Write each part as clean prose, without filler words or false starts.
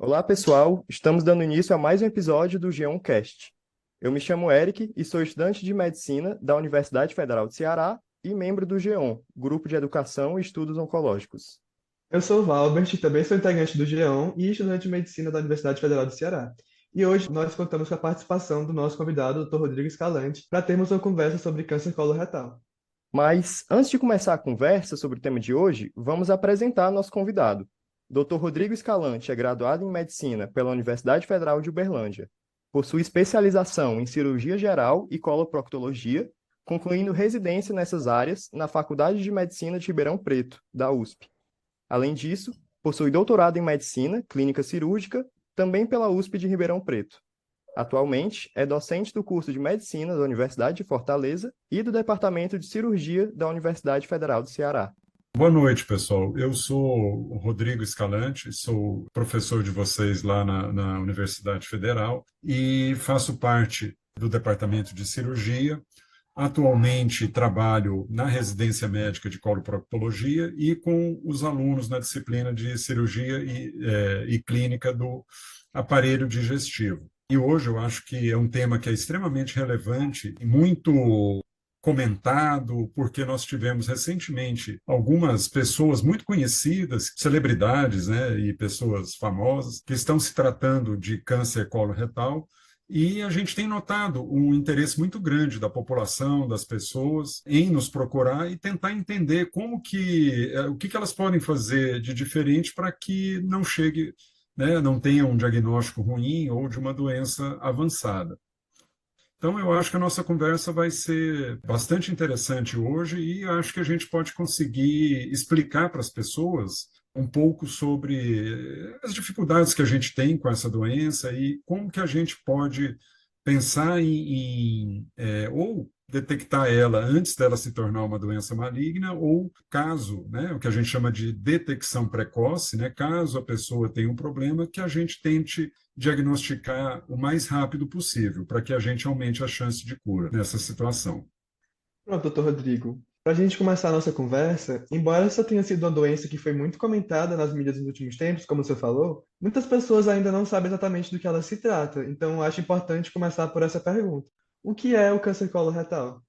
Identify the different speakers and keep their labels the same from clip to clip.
Speaker 1: Olá, pessoal. Estamos dando início a mais um episódio do G1 Cast. Eu me chamo Eric e sou estudante de medicina da Universidade Federal de Ceará e membro do G1, Grupo de Educação e Estudos Oncológicos.
Speaker 2: Eu sou o Valbert, também sou integrante do GEON e estudante de medicina da Universidade Federal do Ceará. E hoje nós contamos com a participação do nosso convidado, Dr. Rodrigo Escalante, para termos uma conversa sobre câncer coloretal.
Speaker 1: Mas, antes de começar a conversa sobre o tema de hoje, vamos apresentar nosso convidado. Dr. Rodrigo Escalante é graduado em Medicina pela Universidade Federal de Uberlândia. Possui especialização em Cirurgia Geral e Coloproctologia, concluindo residência nessas áreas na Faculdade de Medicina de Ribeirão Preto, da USP. Além disso, possui doutorado em Medicina Clínica Cirúrgica, também pela USP de Ribeirão Preto. Atualmente, é docente do curso de Medicina da Universidade de Fortaleza e do Departamento de Cirurgia da Universidade Federal do Ceará.
Speaker 3: Boa noite, pessoal. Eu sou o Rodrigo Escalante, sou professor de vocês lá na Universidade Federal e faço parte do Departamento de Cirurgia. Atualmente trabalho na residência médica de coloproctologia e com os alunos na disciplina de cirurgia e clínica do aparelho digestivo. E hoje eu acho que é um tema que é extremamente relevante e muito comentado, porque nós tivemos recentemente algumas pessoas muito conhecidas, celebridades, né, e pessoas famosas, que estão se tratando de câncer coloretal, e a gente tem notado um interesse muito grande da população, das pessoas, em nos procurar e tentar entender o que elas podem fazer de diferente para que não chegue, né, não tenha um diagnóstico ruim ou de uma doença avançada. Então, eu acho que a nossa conversa vai ser bastante interessante hoje e acho que a gente pode conseguir explicar para as pessoas um pouco sobre as dificuldades que a gente tem com essa doença e como que a gente pode pensar ou detectar ela antes dela se tornar uma doença maligna, ou caso, né, o que a gente chama de detecção precoce, né, caso a pessoa tenha um problema, que a gente tente diagnosticar o mais rápido possível, para que a gente aumente a chance de cura nessa situação.
Speaker 2: Pronto, Dr. Rodrigo. Para a gente começar a nossa conversa, embora essa tenha sido uma doença que foi muito comentada nas mídias nos últimos tempos, como você falou, muitas pessoas ainda não sabem exatamente do que ela se trata. Então, eu acho importante começar por essa pergunta. O que é o câncer coloretal?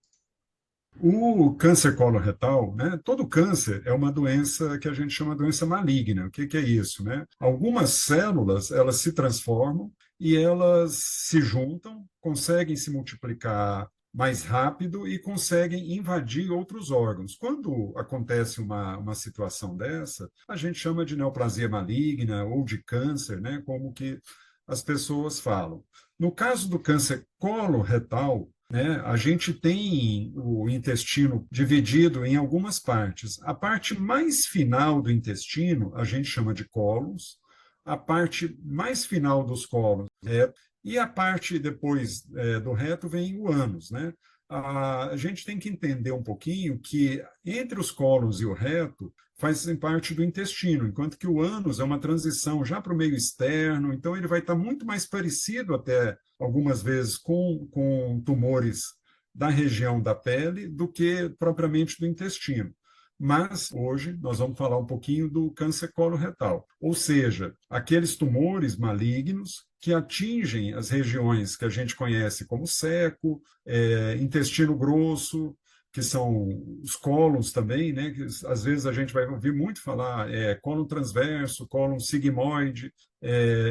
Speaker 3: O câncer coloretal, né, todo câncer é uma doença que a gente chama de doença maligna. O que que é isso, né? Algumas células, elas se transformam e elas se juntam, conseguem se multiplicar mais rápido e conseguem invadir outros órgãos. Quando acontece uma situação dessa, a gente chama de neoplasia maligna ou de câncer, né, como que as pessoas falam. No caso do câncer coloretal, né, a gente tem o intestino dividido em algumas partes. A parte mais final do intestino a gente chama de cólons, a parte mais final dos cólons é, e a parte depois do reto vem o ânus, né? A gente tem que entender um pouquinho que entre os cólons e o reto fazem parte do intestino, enquanto que o ânus é uma transição já para o meio externo, então ele vai estar muito mais parecido até algumas vezes com tumores da região da pele do que propriamente do intestino. Mas hoje nós vamos falar um pouquinho do câncer coloretal, ou seja, aqueles tumores malignos que atingem as regiões que a gente conhece como seco, intestino grosso, que são os cólons também, né? Que às vezes a gente vai ouvir muito falar cólon transverso, cólon sigmoide,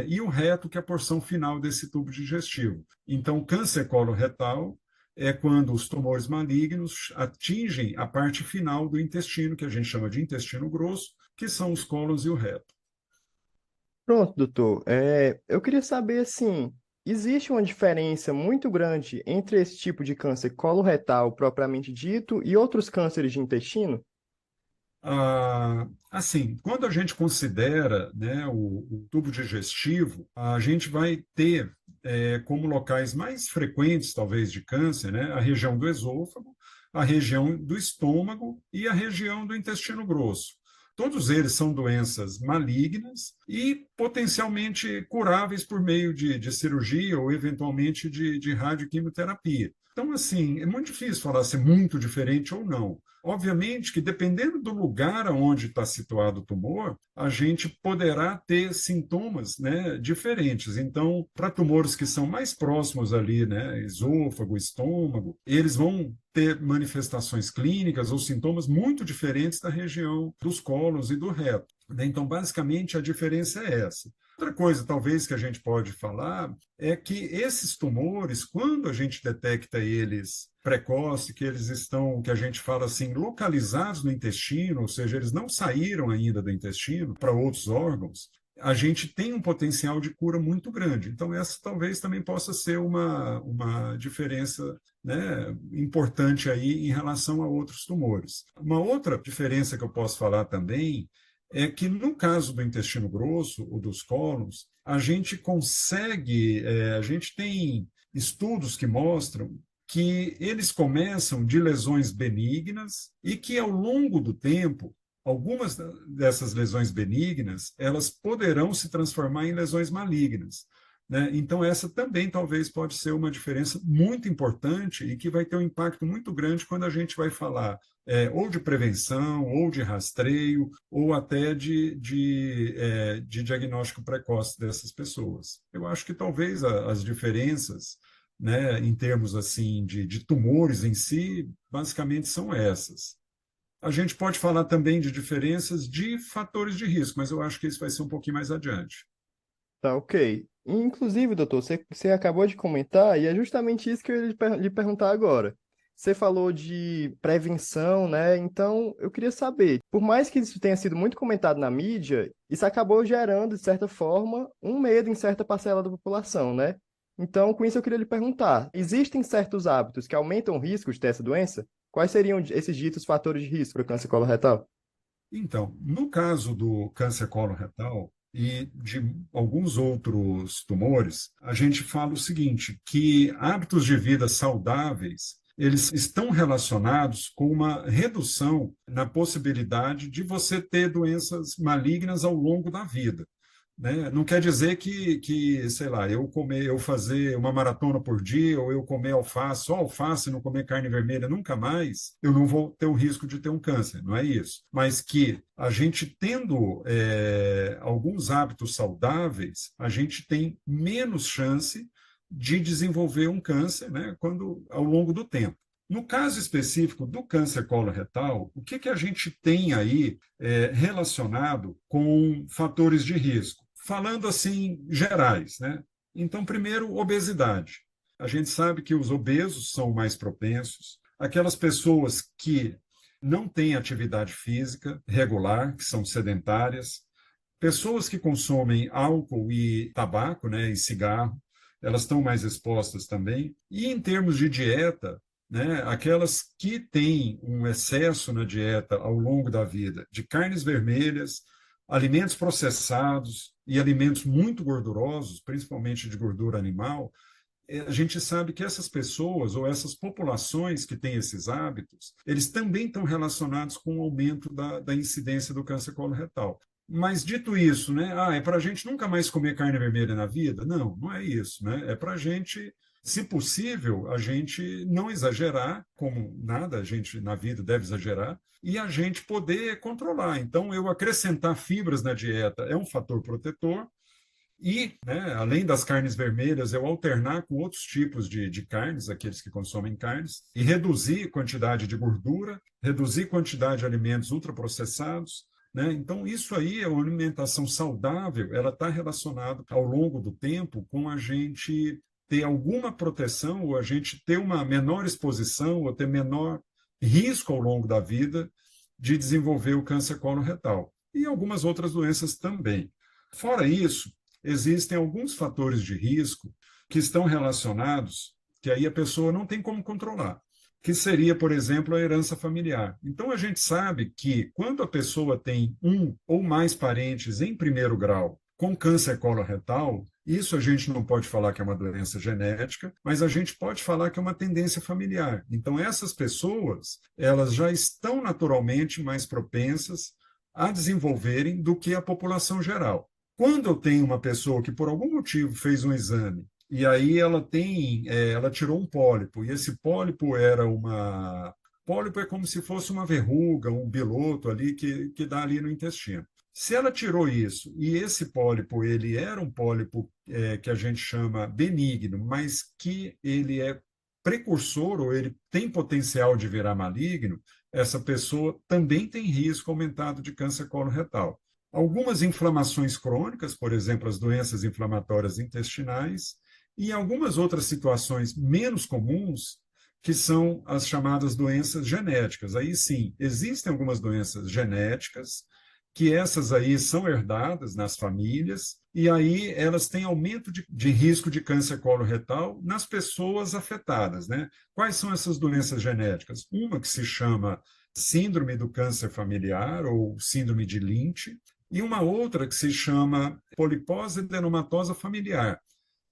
Speaker 3: e o reto, que é a porção final desse tubo digestivo. Então, câncer coloretal é quando os tumores malignos atingem a parte final do intestino, que a gente chama de intestino grosso, que são os cólons e o reto.
Speaker 1: Pronto, doutor. Eu queria saber, assim, existe uma diferença muito grande entre esse tipo de câncer coloretal propriamente dito e outros cânceres de intestino?
Speaker 3: Assim, quando a gente considera, né, o tubo digestivo, a gente vai ter como locais mais frequentes, talvez, de câncer, né, a região do esôfago, a região do estômago e a região do intestino grosso. Todos eles são doenças malignas e potencialmente curáveis por meio de cirurgia ou, eventualmente, de radioquimioterapia. Então, assim, é muito difícil falar se é muito diferente ou não. Obviamente que, dependendo do lugar onde está situado o tumor, a gente poderá ter sintomas, né, diferentes. Então, para tumores que são mais próximos ali, né, esôfago, estômago, eles vão ter manifestações clínicas ou sintomas muito diferentes da região dos cólons e do reto, né? Então, basicamente, a diferença é essa. Outra coisa, talvez, que a gente pode falar é que esses tumores, quando a gente detecta eles precoce, que eles estão, que a gente fala assim, localizados no intestino, ou seja, eles não saíram ainda do intestino para outros órgãos, a gente tem um potencial de cura muito grande. Então, essa talvez também possa ser uma diferença, né, importante aí em relação a outros tumores. Uma outra diferença que eu posso falar também é que, no caso do intestino grosso ou dos cólons, a gente consegue, a gente tem estudos que mostram que eles começam de lesões benignas e que, ao longo do tempo, algumas dessas lesões benignas, elas poderão se transformar em lesões malignas, né? Então, essa também talvez pode ser uma diferença muito importante e que vai ter um impacto muito grande quando a gente vai falar ou de prevenção, ou de rastreio, ou até de diagnóstico precoce dessas pessoas. Eu acho que talvez as diferenças, né, em termos assim de tumores em si, basicamente são essas. A gente pode falar também de diferenças de fatores de risco, mas eu acho que isso vai ser um pouquinho mais adiante.
Speaker 1: Tá, ok. Inclusive, doutor, você acabou de comentar, e é justamente isso que eu ia lhe perguntar agora. Você falou de prevenção, né? Então, eu queria saber, por mais que isso tenha sido muito comentado na mídia, isso acabou gerando, de certa forma, um medo em certa parcela da população, né? Então, com isso, eu queria lhe perguntar: existem certos hábitos que aumentam o risco de ter essa doença? Quais seriam esses ditos fatores de risco para o câncer coloretal?
Speaker 3: Então, no caso do câncer coloretal e de alguns outros tumores, a gente fala o seguinte, que hábitos de vida saudáveis, eles estão relacionados com uma redução na possibilidade de você ter doenças malignas ao longo da vida, né? Não quer dizer sei lá, eu fazer uma maratona por dia, ou eu comer alface, só alface e não comer carne vermelha nunca mais, eu não vou ter o risco de ter um câncer, não é isso. Mas que a gente tendo alguns hábitos saudáveis, a gente tem menos chance de desenvolver um câncer, né, quando, ao longo do tempo. No caso específico do câncer coloretal, o que a gente tem aí relacionado com fatores de risco? Falando assim, gerais, né? Então, primeiro, obesidade. A gente sabe que os obesos são mais propensos, aquelas pessoas que não têm atividade física regular, que são sedentárias, pessoas que consomem álcool e tabaco, né, e cigarro, elas estão mais expostas também. E em termos de dieta, né, aquelas que têm um excesso na dieta ao longo da vida de carnes vermelhas, alimentos processados e alimentos muito gordurosos, principalmente de gordura animal, a gente sabe que essas pessoas ou essas populações que têm esses hábitos, eles também estão relacionados com o aumento da incidência do câncer coloretal. Mas dito isso, né? É para a gente nunca mais comer carne vermelha na vida? Não, não é isso, né? É para a gente, se possível, a gente não exagerar, como nada a gente na vida deve exagerar, e a gente poder controlar. Então, eu acrescentar fibras na dieta é um fator protetor, e, né, além das carnes vermelhas, eu alternar com outros tipos de carnes, aqueles que consomem carnes, e reduzir quantidade de gordura, reduzir quantidade de alimentos ultraprocessados, né? Então, isso aí é uma alimentação saudável, ela está relacionada ao longo do tempo com a gente ter alguma proteção, ou a gente ter uma menor exposição, ou ter menor risco ao longo da vida de desenvolver o câncer coloretal. E algumas outras doenças também. Fora isso, existem alguns fatores de risco que estão relacionados, que aí a pessoa não tem como controlar, que seria, por exemplo, a herança familiar. Então, a gente sabe que quando a pessoa tem um ou mais parentes em primeiro grau com câncer coloretal, isso a gente não pode falar que é uma doença genética, mas a gente pode falar que é uma tendência familiar. Então, essas pessoas, elas já estão naturalmente mais propensas a desenvolverem do que a população geral. Quando eu tenho uma pessoa que, por algum motivo, fez um exame e aí ela tirou um pólipo, e esse pólipo era uma... Pólipo é como se fosse uma verruga, um biloto ali que dá ali no intestino. Se ela tirou isso, e esse pólipo, ele era um pólipo que a gente chama benigno, mas que ele é precursor, ou ele tem potencial de virar maligno, essa pessoa também tem risco aumentado de câncer coloretal. Algumas inflamações crônicas, por exemplo, as doenças inflamatórias intestinais, e algumas outras situações menos comuns, que são as chamadas doenças genéticas. Aí sim, existem algumas doenças genéticas, que essas aí são herdadas nas famílias, e aí elas têm aumento de risco de câncer coloretal nas pessoas afetadas, né? Quais são essas doenças genéticas? Uma que se chama síndrome do câncer familiar, ou síndrome de Lynch, e uma outra que se chama polipose adenomatosa familiar.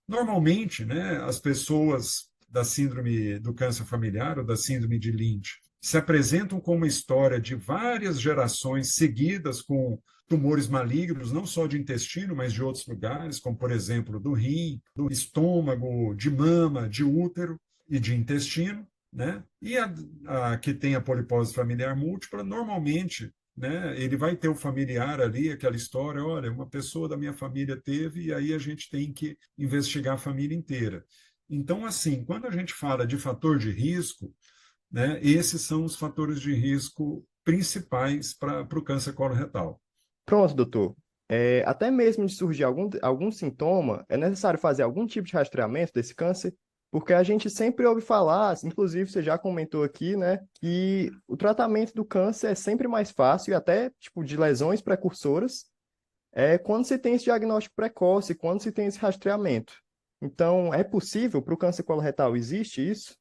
Speaker 3: Normalmente, né, as pessoas da síndrome do câncer familiar ou da síndrome de Lynch se apresentam com uma história de várias gerações seguidas com tumores malignos, não só de intestino, mas de outros lugares, como, por exemplo, do rim, do estômago, de mama, de útero e de intestino, né? E a que tem a polipose familiar múltipla, normalmente, né, ele vai ter o familiar ali, aquela história, olha, uma pessoa da minha família teve, e aí a gente tem que investigar a família inteira. Então, assim, quando a gente fala de fator de risco, né, esses são os fatores de risco principais para o câncer coloretal.
Speaker 1: Pronto, doutor. Até mesmo de surgir algum sintoma, é necessário fazer algum tipo de rastreamento desse câncer, porque a gente sempre ouve falar, inclusive você já comentou aqui, né, que o tratamento do câncer é sempre mais fácil e até tipo de lesões precursoras quando se tem esse diagnóstico precoce, quando se tem esse rastreamento. Então, é possível para o câncer coloretal? Existe isso?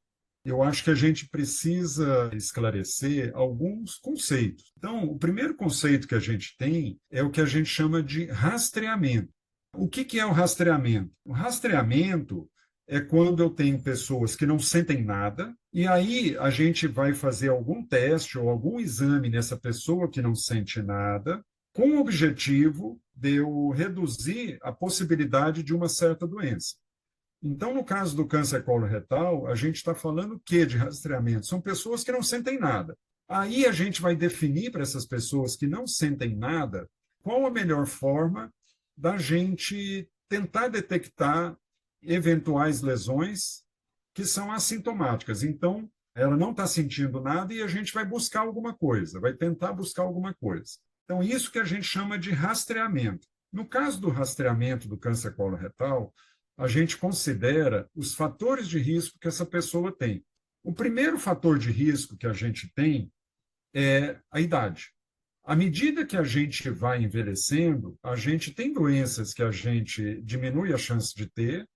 Speaker 3: Eu acho que a gente precisa esclarecer alguns conceitos. Então, o primeiro conceito que a gente tem é o que a gente chama de rastreamento. O que é o rastreamento? O rastreamento é quando eu tenho pessoas que não sentem nada, e aí a gente vai fazer algum teste ou algum exame nessa pessoa que não sente nada, com o objetivo de eu reduzir a possibilidade de uma certa doença. Então, no caso do câncer coloretal, a gente está falando o que de rastreamento? São pessoas que não sentem nada. Aí a gente vai definir para essas pessoas que não sentem nada qual a melhor forma da gente tentar detectar eventuais lesões que são assintomáticas. Então, ela não está sentindo nada e a gente vai buscar alguma coisa, vai tentar buscar alguma coisa. Então, isso que a gente chama de rastreamento. No caso do rastreamento do câncer coloretal, a gente considera os fatores de risco que essa pessoa tem. O primeiro fator de risco que a gente tem é a idade. À medida que a gente vai envelhecendo, a gente tem doenças que a gente diminui a chance de ter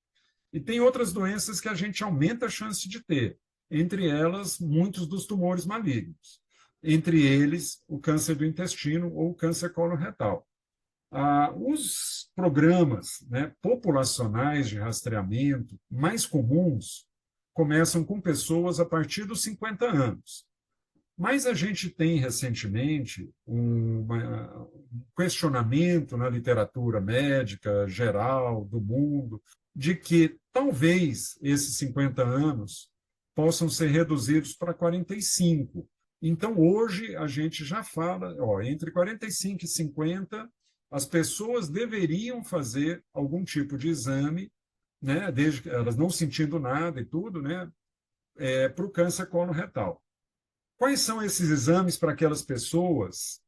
Speaker 3: e tem outras doenças que a gente aumenta a chance de ter, entre elas muitos dos tumores malignos, entre eles o câncer do intestino ou o câncer coloretal. Os programas, né, populacionais de rastreamento mais comuns começam com pessoas a partir dos 50 anos. Mas a gente tem recentemente um questionamento na literatura médica geral do mundo de que talvez esses 50 anos possam ser reduzidos para 45. Então, hoje, a gente já fala, entre 45 e 50, as pessoas deveriam fazer algum tipo de exame, né, desde elas não sentindo nada e tudo, né, para o câncer coloretal. Quais são esses exames para aquelas pessoas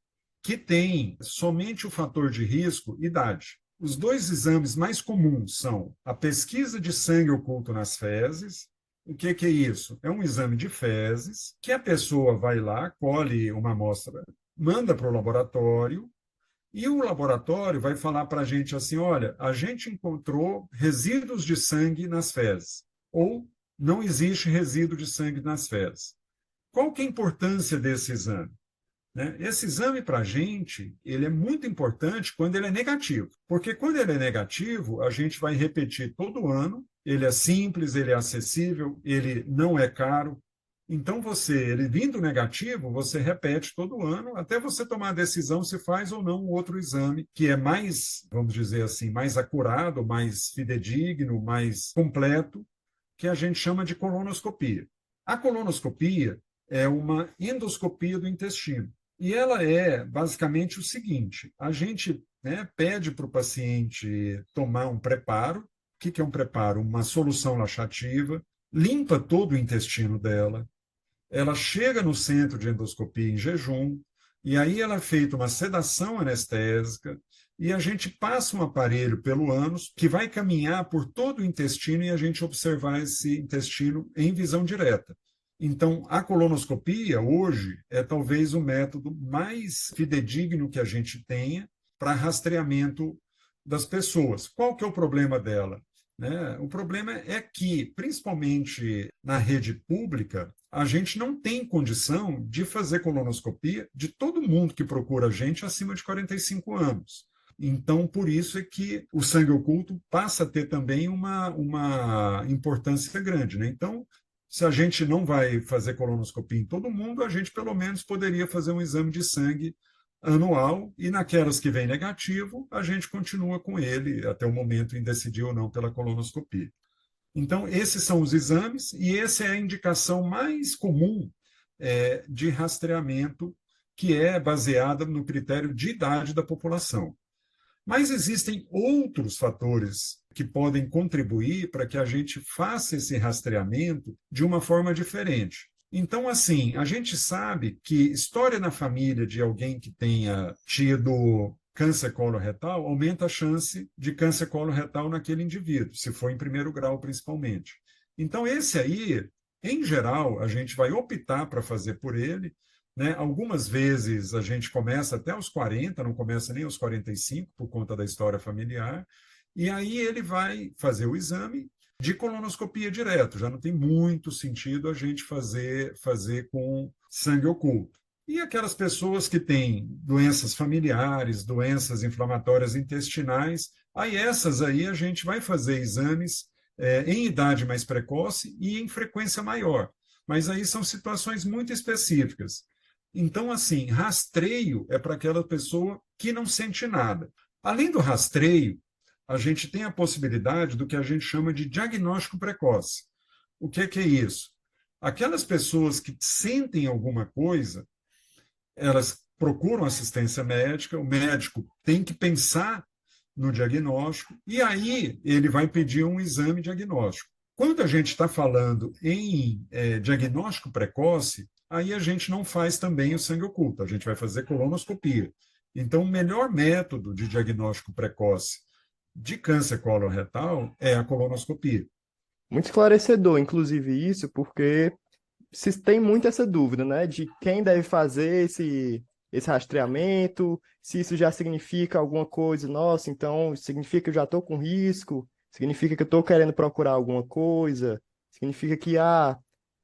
Speaker 3: que têm somente o fator de risco, idade? Os dois exames mais comuns são a pesquisa de sangue oculto nas fezes. O que é isso? É um exame de fezes que a pessoa vai lá, colhe uma amostra, manda para o laboratório, e o laboratório vai falar para a gente assim, olha, a gente encontrou resíduos de sangue nas fezes, ou não existe resíduo de sangue nas fezes. Qual que é a importância desse exame? Né? Esse exame, para a gente, ele é muito importante quando ele é negativo, porque quando ele é negativo, a gente vai repetir todo ano, ele é simples, ele é acessível, ele não é caro, Então, ele vindo negativo, você repete todo ano, até você tomar a decisão se faz ou não um outro exame, que é mais, vamos dizer assim, mais acurado, mais fidedigno, mais completo, que a gente chama de colonoscopia. A colonoscopia é uma endoscopia do intestino. E ela é basicamente o seguinte: a gente, né, pede para o paciente tomar um preparo. O que é um preparo? Uma solução laxativa, limpa todo o intestino dela, ela chega no centro de endoscopia em jejum, e aí ela é feita uma sedação anestésica, e a gente passa um aparelho pelo ânus que vai caminhar por todo o intestino e a gente observar esse intestino em visão direta. Então, a colonoscopia, hoje, é talvez o método mais fidedigno que a gente tenha para rastreamento das pessoas. Qual que é o problema dela? Né? O problema é que, principalmente na rede pública, a gente não tem condição de fazer colonoscopia de todo mundo que procura a gente acima de 45 anos. Então, por isso é que o sangue oculto passa a ter também uma importância grande. Né? Então, se a gente não vai fazer colonoscopia em todo mundo, a gente pelo menos poderia fazer um exame de sangue anual, e naquelas que vem negativo, a gente continua com ele até o momento em decidir ou não pela colonoscopia. Então, esses são os exames, e essa é a indicação mais comum de rastreamento, que é baseada no critério de idade da população. Mas existem outros fatores que podem contribuir para que a gente faça esse rastreamento de uma forma diferente. Então, assim, a gente sabe que história na família de alguém que tenha tido câncer coloretal aumenta a chance de câncer coloretal naquele indivíduo, se for em primeiro grau, principalmente. Então, esse aí, em geral, a gente vai optar para fazer por ele, né? Algumas vezes a gente começa até aos 40, não começa nem aos 45, por conta da história familiar, e aí ele vai fazer o exame de colonoscopia direto, já não tem muito sentido a gente fazer com sangue oculto. E aquelas pessoas que têm doenças familiares, doenças inflamatórias intestinais, aí essas aí a gente vai fazer exames em idade mais precoce e em frequência maior. Mas aí são situações muito específicas. Então, assim, rastreio é para aquela pessoa que não sente nada. Além do rastreio, a gente tem a possibilidade do que a gente chama de diagnóstico precoce. O que é isso? Aquelas pessoas que sentem alguma coisa, elas procuram assistência médica, o médico tem que pensar no diagnóstico, e aí ele vai pedir um exame diagnóstico. Quando a gente está falando em diagnóstico precoce, aí a gente não faz também o sangue oculto, a gente vai fazer colonoscopia. Então, o melhor método de diagnóstico precoce de câncer coloretal é a colonoscopia.
Speaker 1: Muito esclarecedor, inclusive, isso, porque se tem muito essa dúvida, né, de quem deve fazer esse rastreamento, se isso já significa alguma coisa, nossa, então significa que eu já estou com risco, significa que eu estou querendo procurar alguma coisa, significa que,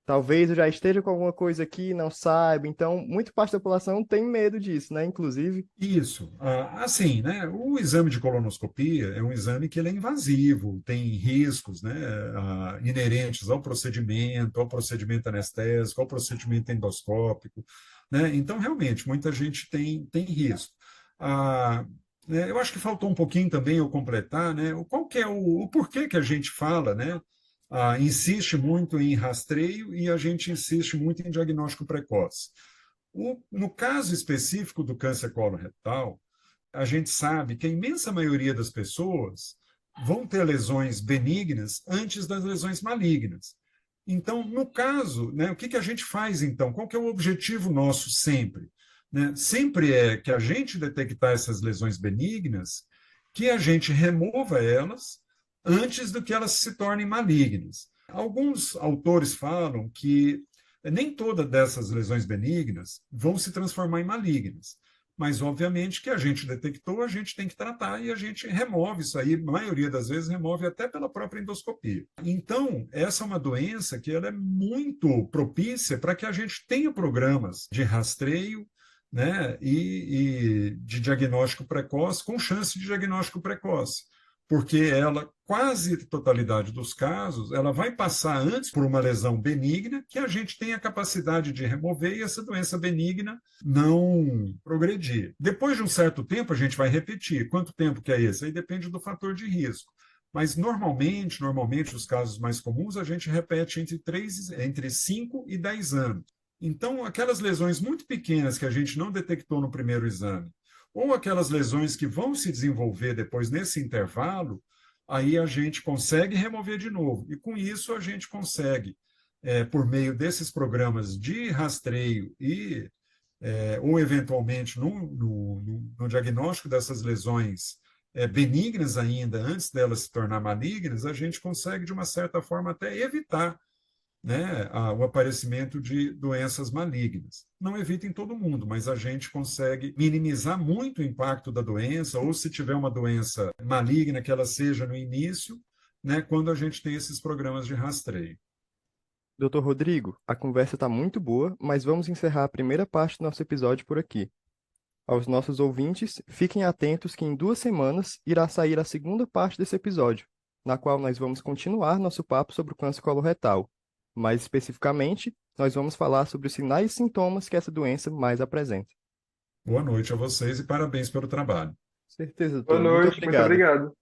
Speaker 1: talvez eu já esteja com alguma coisa aqui e não saiba. Então, muita parte da população tem medo disso, né, inclusive.
Speaker 3: Isso. Assim, né, o exame de colonoscopia é um exame que ele é invasivo, tem riscos, né, inerentes ao procedimento anestésico, ao procedimento endoscópico, né? Então, realmente, muita gente tem risco. Eu acho que faltou um pouquinho também eu completar, né, qual que é o porquê que a gente fala, né, insiste muito em rastreio e a gente insiste muito em diagnóstico precoce. No caso específico do câncer coloretal, a gente sabe que a imensa maioria das pessoas vão ter lesões benignas antes das lesões malignas. Então, no caso, né, o que a gente faz então? Qual que é o objetivo nosso sempre? Né? Sempre é que a gente detectar essas lesões benignas, que a gente remova elas antes do que elas se tornem malignas. Alguns autores falam que nem todas dessas lesões benignas vão se transformar em malignas, mas obviamente que a gente detectou, a gente tem que tratar e a gente remove isso aí, a maioria das vezes remove até pela própria endoscopia. Então, essa é uma doença que ela é muito propícia para que a gente tenha programas de rastreio, né, e de diagnóstico precoce, com chance de diagnóstico precoce. porque ela, quase totalidade dos casos, ela vai passar antes por uma lesão benigna que a gente tem a capacidade de remover e essa doença benigna não progredir. Depois de um certo tempo, a gente vai repetir. Quanto tempo que é esse? Aí depende do fator de risco. Mas normalmente, os casos mais comuns, a gente repete entre 5 e 10 anos. Então, aquelas lesões muito pequenas que a gente não detectou no primeiro exame, ou aquelas lesões que vão se desenvolver depois nesse intervalo, aí a gente consegue remover de novo. E com isso a gente consegue, por meio desses programas de rastreio ou eventualmente no diagnóstico dessas lesões benignas ainda, antes delas se tornar malignas, a gente consegue, de uma certa forma, até evitar, né, o aparecimento de doenças malignas. Não evita em todo mundo, mas a gente consegue minimizar muito o impacto da doença, ou se tiver uma doença maligna, que ela seja no início, né, quando a gente tem esses programas de rastreio.
Speaker 1: Doutor Rodrigo, a conversa está muito boa, mas vamos encerrar a primeira parte do nosso episódio por aqui. Aos nossos ouvintes, fiquem atentos que em 2 semanas irá sair a segunda parte desse episódio, na qual nós vamos continuar nosso papo sobre o câncer coloretal. Mais especificamente, nós vamos falar sobre os sinais e sintomas que essa doença mais apresenta.
Speaker 3: Boa noite a vocês e parabéns pelo trabalho.
Speaker 1: Certeza,
Speaker 2: Boa
Speaker 1: doutor. Muito
Speaker 2: noite, muito
Speaker 1: obrigado.
Speaker 2: obrigado.